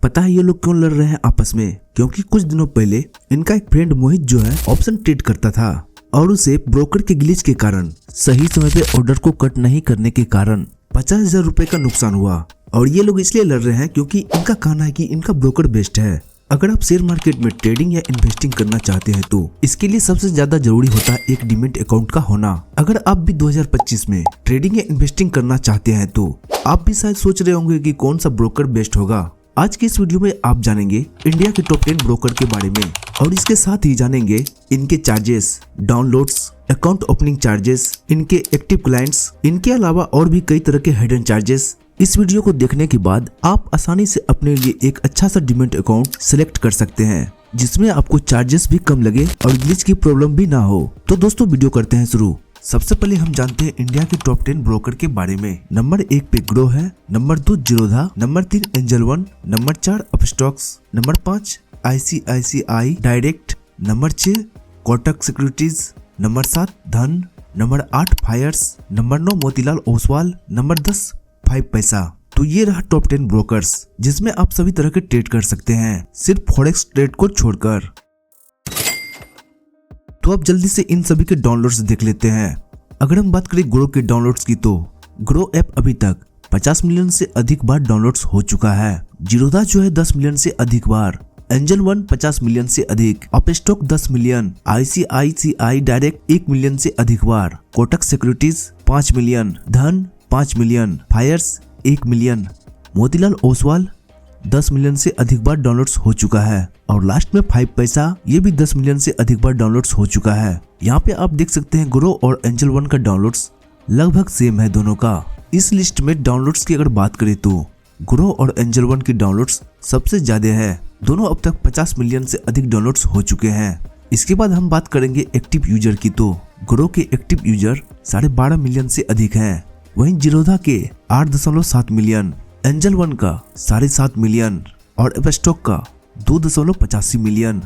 पता है ये लोग क्यों लड़ रहे हैं आपस में? क्योंकि कुछ दिनों पहले इनका एक फ्रेंड मोहित जो है ऑप्शन ट्रेड करता था और उसे ब्रोकर के ग्लिच के कारण सही समय पे ऑर्डर को कट नहीं करने के कारण 50,000 रुपए का नुकसान हुआ। और ये लोग इसलिए लड़ रहे हैं क्योंकि इनका कहना है कि इनका ब्रोकर बेस्ट है। अगर आप शेयर मार्केट में ट्रेडिंग या इन्वेस्टिंग करना चाहते हैं तो इसके लिए सबसे ज्यादा जरूरी होता है एक डीमैट अकाउंट का होना। अगर आप भी 2025 में ट्रेडिंग या इन्वेस्टिंग करना चाहते हैं तो आप भी शायद सोच रहे होंगे कि कौन सा ब्रोकर बेस्ट होगा। आज की इस वीडियो में आप जानेंगे इंडिया के टॉप 10 ब्रोकर के बारे में और इसके साथ ही जानेंगे इनके charges, downloads, account opening charges, इनके एक्टिव क्लाइंट्स, इनके अलावा और भी कई तरह के हिडन चार्जेस। इस वीडियो को देखने के बाद आप आसानी से अपने लिए एक अच्छा सा डीमैट अकाउंट सिलेक्ट कर सकते हैं जिसमें आपको चार्जेस भी कम लगे और ग्लिच की प्रॉब्लम भी ना हो। तो दोस्तों वीडियो करते हैं शुरू। सबसे पहले हम जानते हैं इंडिया के टॉप 10 ब्रोकर के बारे में। नंबर 1 पे ग्रो है, number 2 Zerodha, number 3 Angel One, number 4 Upstox, number 5 ICICI direct, number 6 Kotak securities, number 7 Dhan, number 8 Fyers, number 9 Motilal Oswal, number 10 5 पैसा। तो ये रहा टॉप 10 ब्रोकर्स जिसमें आप सभी तरह के ट्रेड कर सकते हैं सिर्फ फॉरेक्स ट्रेड को छोड़कर। तो आप जल्दी से इन सभी के डाउनलोड्स देख लेते हैं। अगर हम बात करें ग्रो के डाउनलोड्स की तो ग्रो ऐप अभी तक 50 मिलियन से अधिक बार डाउनलोड्स हो चुका है। जीरोधा जो है 10 मिलियन से अधिक बार, एंजल वन 50 मिलियन से अधिक, Upstox 10 million, ICICI direct 1 million से अधिक बार, Kotak securities 5 million, Dhan 5 million, Fyers 1 million, Motilal Oswal 10 million से अधिक बार डाउनलोड्स हो चुका है और लास्ट में 5 पैसा ये भी 10 मिलियन से अधिक बार डाउनलोड्स हो चुका है। यहाँ पे आप देख सकते हैं ग्रो और एंजल वन का डाउनलोड्स लगभग सेम है दोनों का। इस लिस्ट में डाउनलोड्स की अगर बात करें तो ग्रो और एंजल वन की डाउनलोड्स सबसे ज्यादा है। दोनों अब तक 50 मिलियन से अधिक डाउनलोड्स हो चुके हैं। इसके बाद हम बात करेंगे एक्टिव यूजर की तो ग्रो के एक्टिव यूजर 12.5 मिलियन से अधिक है, वहीं जीरोधा के 8.7 मिलियन, एंजल वन का 7.5 मिलियन और अपस्टॉक का 2.85 मिलियन,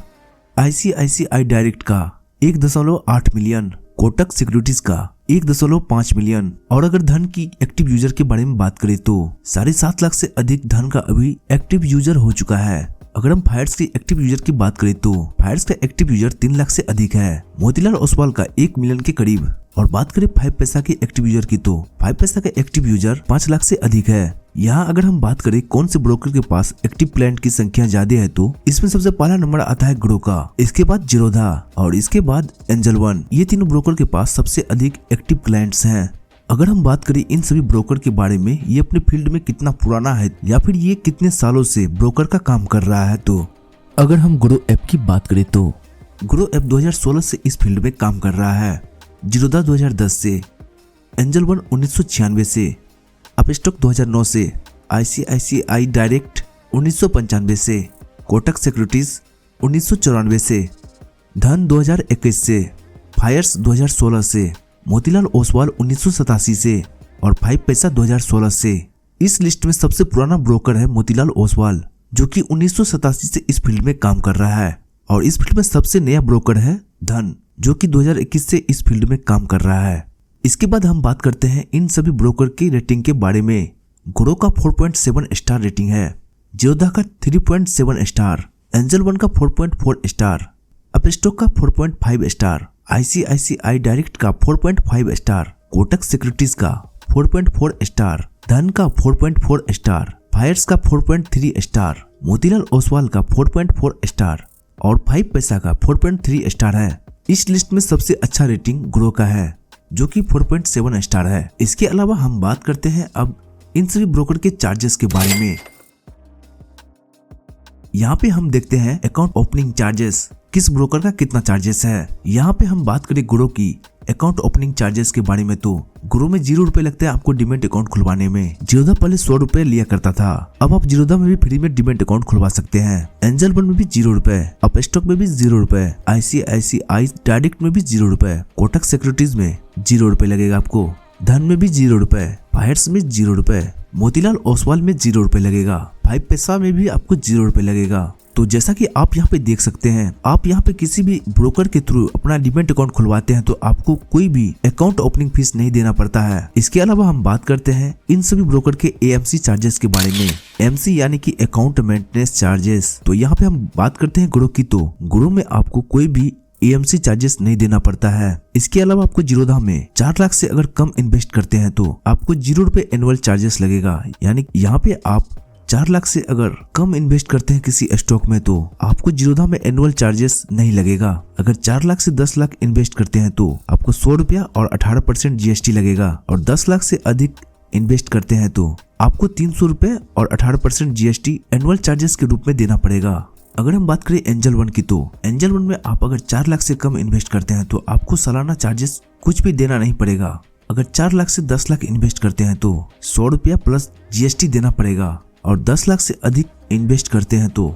ICICI डायरेक्ट का 1.8 मिलियन, कोटक सिक्योरिटीज का 1.5 मिलियन। और अगर धन की एक्टिव यूजर के बारे में बात करें तो 7.5 लाख से अधिक धन का अभी एक्टिव यूजर हो चुका है। अगर हम फायर्स की एक्टिव यूजर की बात करें तो फायर्स का एक्टिव यूजर 3 लाख से अधिक है, मोतीलाल ओसवाल का 1 मिलियन के करीब। और बात करें 5 पैसा के एक्टिव यूजर की तो 5 पैसा का एक्टिव यूजर 5 लाख से अधिक है। यहाँ अगर हम बात करें कौन से ब्रोकर के पास एक्टिव क्लाइंट की संख्या ज्यादा है तो इसमें सबसे पहला नंबर आता है ग्रो का, इसके बाद जीरोधा और इसके बाद एंजल वन। ये तीनों ब्रोकर के पास सबसे अधिक एक्टिव क्लाइंट्स हैं। अगर हम बात करें इन सभी ब्रोकर के बारे में ये अपने फील्ड में कितना पुराना है या फिर ये कितने सालों से ब्रोकर का काम कर रहा है तो अगर हम ग्रो ऐप की बात करें तो ग्रो ऐप 2016 से इस फील्ड में काम कर रहा है, जीरोधा 2010 से, एंजल वन 1996 से, अपस्टॉक 2009 से, ICICI डायरेक्ट 1995 से, कोटक सिक्योरिटीज 1994 से, धन 2021 से, फायर्स 2016 से, मोतीलाल ओसवाल 1987 से और 5 पैसा 2016 से। इस लिस्ट में सबसे पुराना ब्रोकर है मोतीलाल ओसवाल जो कि 1987 से इस फील्ड में काम कर रहा है और इस फील्ड में सबसे नया ब्रोकर है धन जो कि 2021 से इस फील्ड में काम कर रहा है। इसके बाद हम बात करते हैं इन सभी ब्रोकर की रेटिंग के बारे में। ग्रो का 4.7 स्टार रेटिंग है, जीरोधा का 3.7 स्टार, एंजल वन का 4.4 स्टार, अपस्टॉक का 4.5 स्टार, ICICI डायरेक्ट का 4.5 स्टार, कोटक सिक्योरिटीज का 4.4 स्टार, धन का 4.4 स्टार, फायर्स का 4.3 स्टार, मोतीलाल ओसवाल का 4.4 स्टार और 5 पैसा का 4.3 स्टार है। इस लिस्ट में सबसे अच्छा रेटिंग ग्रो का है जो कि 4.7 स्टार है। इसके अलावा हम बात करते हैं अब इन सभी ब्रोकर के चार्जेस के बारे में। यहाँ पे हम देखते हैं अकाउंट ओपनिंग चार्जेस, किस ब्रोकर का कितना चार्जेस है। यहाँ पे हम बात करें ग्रो की अकाउंट ओपनिंग चार्जेस के बारे में तो ग्रो में 0 रुपए लगता है आपको डीमैट अकाउंट खुलवाने में। जीरोधा पहले 100 रुपए लिया करता था, अब आप जीरोधा में भी फ्री में डीमैट अकाउंट खुलवा सकते हैं। एंजल वन में भी 0 रुपए, अपस्टॉक में भी 0 रुपए, ICICI डायरेक्ट में भी 0 रुपए, कोटक सिक्योरिटीज में 0 रुपए लगेगा आपको, धन में भी 0 रुपए, फायर्स में 0 रुपए, मोतीलाल ओसवाल में 0 रुपए लगेगा, 5 पैसा में भी आपको 0 रुपए लगेगा। तो जैसा कि आप यहाँ पे देख सकते हैं, आप यहाँ पे किसी भी ब्रोकर के थ्रू अपना डीमैट अकाउंट खुलवाते हैं तो आपको कोई भी अकाउंट ओपनिंग फीस नहीं देना पड़ता है। इसके अलावा हम बात करते हैं इन सभी ब्रोकर के AMC चार्जेस के बारे में। MC यानी कि अकाउंट मेंटेनेंस चार्जेस। तो यहाँ पे हम बात करते हैं ग्रो की, तो ग्रो में आपको कोई भी AMC चार्जेस नहीं देना पड़ता है। इसके अलावा आपको जीरोधा में 4 लाख से अगर कम इन्वेस्ट करते हैं तो आपको 0 रुपए एनुअल चार्जेस लगेगा। यानी यहाँ पे आप 4 लाख से अगर कम इन्वेस्ट करते हैं किसी स्टॉक में तो आपको जीरोधा में एनुअल चार्जेस नहीं लगेगा। अगर 4 लाख से 10 लाख इन्वेस्ट करते हैं तो आपको 100 रुपया और 18% GST लगेगा। और 10 लाख से अधिक इन्वेस्ट करते हैं तो आपको 300 रुपए और 18% GST एनुअल चार्जेस के रूप में देना पड़ेगा। अगर हम बात करें एंजल वन की, तो एंजल वन में आप अगर 4 लाख से कम इन्वेस्ट करते हैं तो आपको सालाना चार्जेस कुछ भी देना नहीं पड़ेगा। अगर 4 लाख से 10 लाख इन्वेस्ट करते हैं तो 100 रुपया प्लस GST देना पड़ेगा। और 10 लाख से अधिक इन्वेस्ट करते हैं तो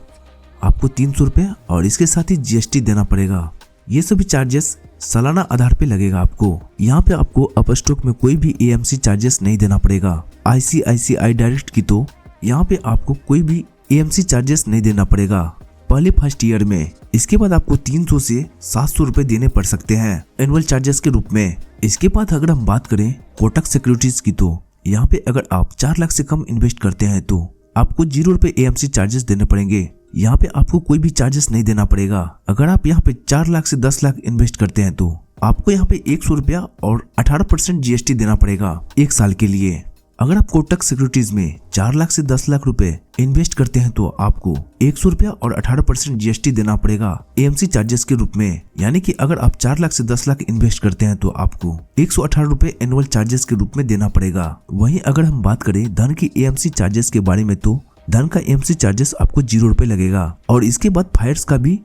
आपको 300 रुपये और इसके साथ ही GST देना पड़ेगा। ये सभी चार्जेस सालाना आधार पे लगेगा आपको। यहाँ पे आपको अप स्टॉक में कोई भी AMC चार्जेस नहीं देना पड़ेगा। ICICI डायरेक्ट की तो यहाँ पे आपको कोई भी AMC चार्जेस नहीं देना पड़ेगा पहले फर्स्ट ईयर में। इसके बाद आपको 300 से 700 रुपए देने पड़ सकते हैं एनुअल चार्जेस के रूप में। इसके बाद अगर हम बात करें कोटक सिक्योरिटीज की, तो यहाँ पे अगर आप 4 लाख से कम इन्वेस्ट करते हैं तो आपको 0 रुपए AMC चार्जेस देने पड़ेंगे। यहाँ पे आपको कोई भी चार्जेस नहीं देना पड़ेगा। अगर आप यहाँ पे 4 लाख से 10 लाख इन्वेस्ट करते हैं तो आपको यहाँ पे 100 रुपया और 18% GST देना पड़ेगा 1 साल के लिए। अगर आप कोटक सिक्योरिटीज में 4 लाख से 10 लाख रुपए इन्वेस्ट करते हैं तो आपको 100 रुपया और 18% GST देना पड़ेगा AMC चार्जेस के रूप में। यानी कि अगर आप 4 लाख से 10 लाख इन्वेस्ट करते हैं तो आपको 118 रुपए एनुअल चार्जेस के रूप में देना पड़ेगा। वहीं अगर हम बात करें धन की AMC चार्जेस के बारे में, तो धन का AMC चार्जेस आपको 0 रुपए लगेगा। और इसके बाद फायर्स का भी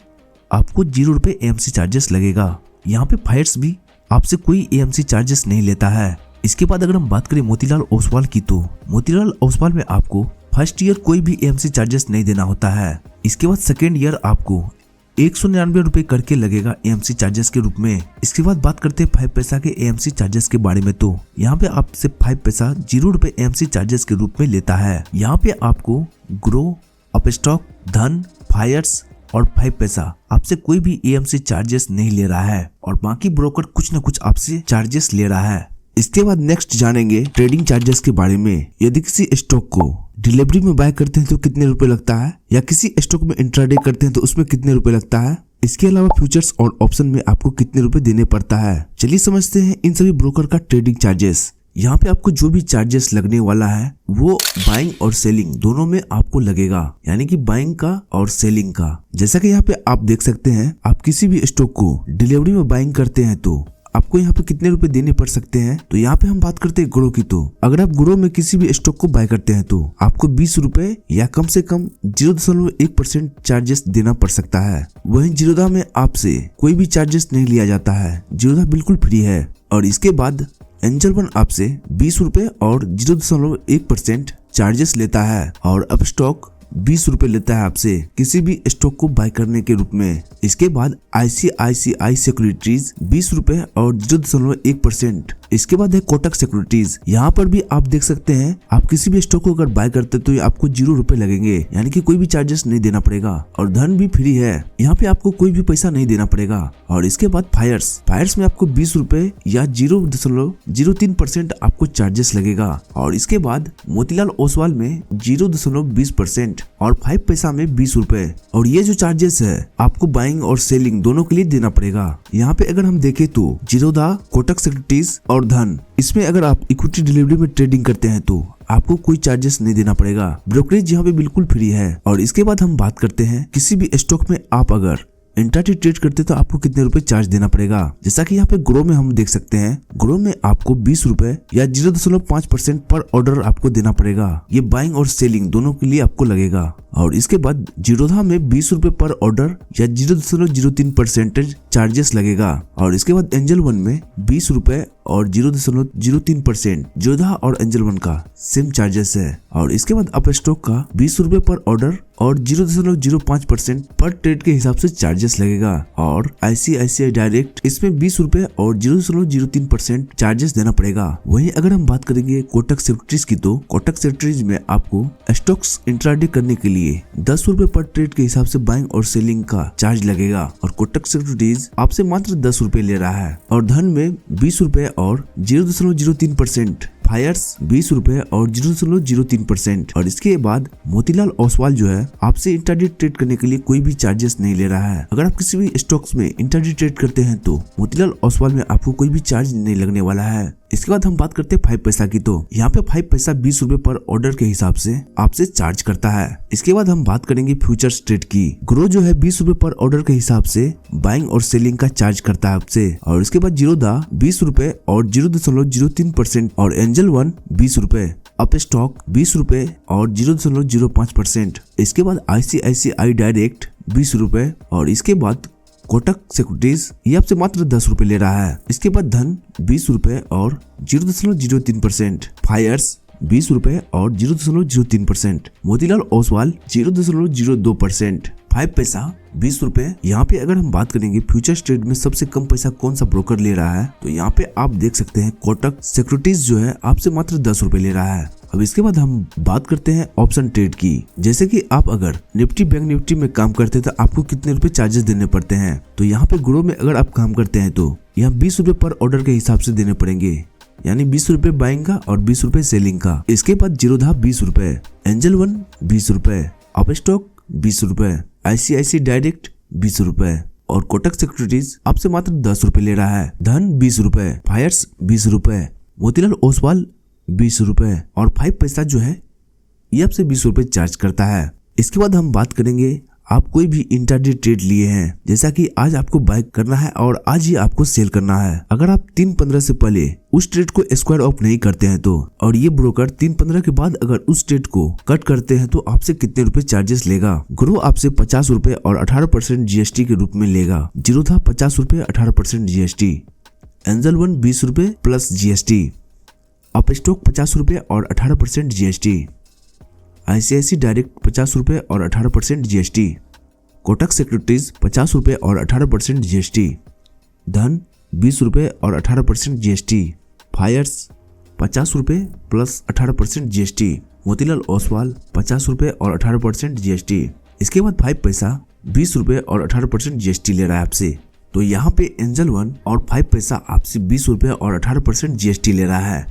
आपको 0 रुपए AMC चार्जेस लगेगा। यहाँ पे फायर्स भी आपसे कोई AMC चार्जेस नहीं लेता है। इसके बाद अगर हम बात करें मोतीलाल ओसवाल की, तो मोतीलाल ओसवाल में आपको फर्स्ट ईयर कोई भी AMC चार्जेस नहीं देना होता है। इसके बाद सेकेंड ईयर आपको 199 रुपए करके लगेगा AMC चार्जेस के रूप में। इसके बाद बात करते हैं 5 पैसा के AMC चार्जेस के बारे में, तो यहाँ पे आपसे 5 पैसा 0 रुपए AMC चार्जेस के रूप में लेता है। यहाँ पे आपको ग्रो, अपस्टॉक, धन, फायर्स और 5 पैसा आपसे कोई भी AMC चार्जेस नहीं ले रहा है और बाकी ब्रोकर कुछ न कुछ आपसे चार्जेस ले रहा है। इसके बाद नेक्स्ट जानेंगे ट्रेडिंग चार्जेस के बारे में। यदि किसी स्टॉक को डिलीवरी में बाय करते हैं तो कितने रुपए लगता है, या किसी स्टॉक में इंट्राडे करते हैं तो उसमें कितने रुपए लगता है। इसके अलावा फ्यूचर्स और ऑप्शन में आपको कितने रुपए देने पड़ता है। चलिए समझते हैं इन सभी ब्रोकर का ट्रेडिंग चार्जेस। यहाँ पे आपको जो भी चार्जेस लगने वाला है वो बाइंग और सेलिंग दोनों में आपको लगेगा, यानी कि बाइंग का और सेलिंग का। जैसा कि यहाँ पे आप देख सकते हैं, आप किसी भी स्टॉक को डिलीवरी में बाइंग करते हैं तो आपको यहाँ पे कितने रुपए देने पड़ सकते हैं। तो यहाँ पे हम बात करते हैं ग्रो की, तो अगर आप ग्रो में किसी भी स्टॉक को बाय करते हैं तो आपको 20 रुपए या कम से कम 0.1% चार्जेस देना पड़ सकता है। वहीं जीरोधा में आपसे कोई भी चार्जेस नहीं लिया जाता है, जीरोधा बिल्कुल फ्री है। और इसके बाद एंजल वन आपसे 20 रुपए और 0.1% चार्जेस लेता है। और अपस्टॉक 20 रुपए लेता है आपसे किसी भी स्टॉक को बाय करने के रूप में। इसके बाद ICICI सिक्योरिटीज 20 रुपए और 0.1%। इसके बाद है कोटक सिक्योरिटीज। यहाँ पर भी आप देख सकते हैं, आप किसी भी स्टॉक को अगर बाय करते तो आपको 0 रुपए लगेंगे, यानी कि कोई भी चार्जेस नहीं देना पड़ेगा। और धन भी फ्री है, यहाँ पे आपको कोई भी पैसा नहीं देना पड़ेगा। और इसके बाद फायर्स में आपको 20 रुपए या 0.03% आपको चार्जेस लगेगा। और इसके बाद मोतीलाल ओसवाल में 0.20% और 5 पैसा में 20 रुपए। और ये जो चार्जेस है आपको बाइंग और सेलिंग दोनों के लिए देना पड़ेगा। यहाँ पे अगर हम देखें तो जीरोधा, कोटक सिक्योरिटीज और धन, इसमें अगर आप इक्विटी डिलीवरी में ट्रेडिंग करते हैं तो आपको कोई चार्जेस नहीं देना पड़ेगा। ब्रोकरेज यहाँ पे बिल्कुल फ्री है। और इसके बाद हम बात करते हैं किसी भी स्टॉक में आप अगर इंट्राडे ट्रेड करते तो आपको कितने रुपए चार्ज देना पड़ेगा। जैसा कि यहाँ पे ग्रो में हम देख सकते हैं, ग्रो में आपको 20 रुपए या 0.5% पर ऑर्डर आपको देना पड़ेगा। ये बाइंग और सेलिंग दोनों के लिए आपको लगेगा। और इसके बाद जीरोधा में 20 रुपए पर ऑर्डर या 0.03% चार्जेस लगेगा। और इसके बाद एंजल वन में 20 रुपए और 0.03%। जीरोधा और एंजल वन का सेम चार्जेस है। और इसके बाद अप स्टॉक का 20 रुपए पर ऑर्डर और 0.05% पर ट्रेड के हिसाब से चार्जेस लगेगा। और ICICI डायरेक्ट, इसमें 20 रुपए और 0.03% चार्जेस देना पड़ेगा। वहीं अगर हम बात करेंगे कोटक सिक्योरिटीज की, तो कोटक सिक्योरिटीज में आपको स्टॉक्स इंट्राडे करने के लिए लिए 10 रुपए पर ट्रेड के हिसाब से बाइंग और सेलिंग का चार्ज लगेगा और कोटक सिक्योरिटीज आपसे मात्र 10 रुपए ले रहा है और धन में 20 रुपए और 0.03%, फायर्स 20 रुपए और 0.03% और इसके बाद मोतीलाल ओसवाल जो है आपसे इंट्राडे ट्रेड करने के लिए कोई भी चार्जेस नहीं ले रहा है। अगर आप किसी भी स्टॉक्स में इंट्राडे ट्रेड करते हैं तो मोतीलाल ओसवाल में आपको कोई भी चार्ज नहीं लगने वाला है। इसके बाद हम बात करते हैं 5 पैसा की, तो यहाँ पे 5 पैसा 20 रुपए पर ऑर्डर के हिसाब से आपसे चार्ज करता है। इसके बाद हम बात करेंगे फ्यूचर्स ट्रेड की। ग्रो जो है 20 रुपए पर ऑर्डर के हिसाब से बाइंग और सेलिंग का चार्ज करता है आपसे और इसके बाद जीरोधा 20 रुपए और 0.03% और एंजल वन 20 रुपए, अप स्टॉक 20 रुपए और 0.05%। इसके बाद ICICI डायरेक्ट 20 रुपए और इसके बाद कोटक सिक्योरिटीज ये आपसे मात्र 10 रुपए ले रहा है। इसके बाद धन 20 रुपए और 0.03%, फायर्स 20 रुपए और 0.03%, मोतीलाल ओसवाल 0.02%, 5 पैसा 20 रुपए। यहाँ पे अगर हम बात करेंगे फ्यूचर्स ट्रेड में सबसे कम पैसा कौन सा ब्रोकर ले रहा है, तो यहाँ पे आप देख सकते हैं कोटक सिक्योरिटीज जो है आपसे मात्र 10 रुपए ले रहा है। अब इसके बाद हम बात करते हैं ऑप्शन ट्रेड की। जैसे कि आप अगर निफ्टी बैंक निफ्टी में काम करते हैं तो आपको कितने रुपए चार्जेस देने पड़ते हैं, तो यहाँ पे ग्रो में अगर आप काम करते हैं तो यहाँ 20 रुपए पर ऑर्डर के हिसाब से देने पड़ेंगे, यानी 20 रुपए बाइंग का और 20 रुपए सेलिंग का। इसके बाद जीरोधा 20 रुपए, एंजल वन 20 रुपए, अप स्टॉक 20 रुपए, ICICI डायरेक्ट 20 रुपए और कोटक सिक्योरिटीज आपसे मात्र 10 रुपए ले रहा है। धन 20 रुपए, फायर्स 20 रुपए, मोतीलाल ओसवाल 20 रुपए और 5 पैसा जो है ये आपसे 20 रुपए चार्ज करता है। इसके बाद हम बात करेंगे आप कोई भी इंट्राडे ट्रेड लिए हैं, जैसा कि आज आपको बाय करना है और आज ही आपको सेल करना है। अगर आप 3/15 से पहले उस ट्रेड को स्क्वायर ऑफ नहीं करते हैं तो और ये ब्रोकर 3/15 के बाद अगर उस ट्रेड को कट करते हैं तो आपसे कितने रुपए चार्जेस लेगा। ग्रो आपसे 50 रुपए और 18% GST के रूप में लेगा। जीरोधा 50 रुपए 18% GST, एंजल वन 20 रुपए प्लस GST, अप स्टॉक 50 रुपए और 18% GST, ICICI डायरेक्ट 50 रुपए और 18% GST, कोटक सिक्योरिटीज 50 रुपए और 18% GST, धन 20 रुपए और 18% GST, फायर्स 50 रुपए प्लस 18% GST, मोतीलाल ओसवाल 50 रुपए और 18% GST। इसके बाद 5 पैसा 20 रुपए और 18% GST ले रहा है आपसे। तो यहाँ पे एंजल वन और 5 पैसा आपसे 20 रुपए और 18% GST ले रहा है।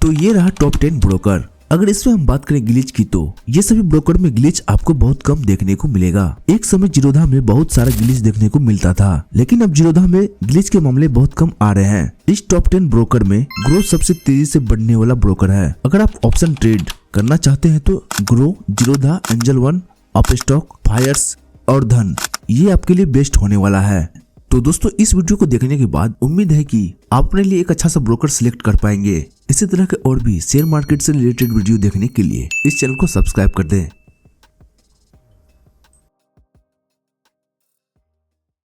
तो ये रहा टॉप 10 ब्रोकर। अगर इसमें हम बात करें ग्लिच की, तो ये सभी ब्रोकर में ग्लिच आपको बहुत कम देखने को मिलेगा। एक समय जीरोधा में बहुत सारा ग्लिच देखने को मिलता था, लेकिन अब जीरोधा में ग्लिच के मामले बहुत कम आ रहे हैं। इस टॉप 10 ब्रोकर में ग्रो सबसे तेजी से बढ़ने वाला ब्रोकर है। अगर आप ऑप्शन ट्रेड करना चाहते हैं तो Groww, Zerodha, Angel One, Upstox, Fyers और धन ये आपके लिए बेस्ट होने वाला है। तो दोस्तों इस वीडियो को देखने के बाद उम्मीद है कि आप अपने लिए एक अच्छा सा ब्रोकर सिलेक्ट कर पाएंगे। इसी तरह के और भी शेयर मार्केट से रिलेटेड वीडियो देखने के लिए इस चैनल को सब्सक्राइब कर दें।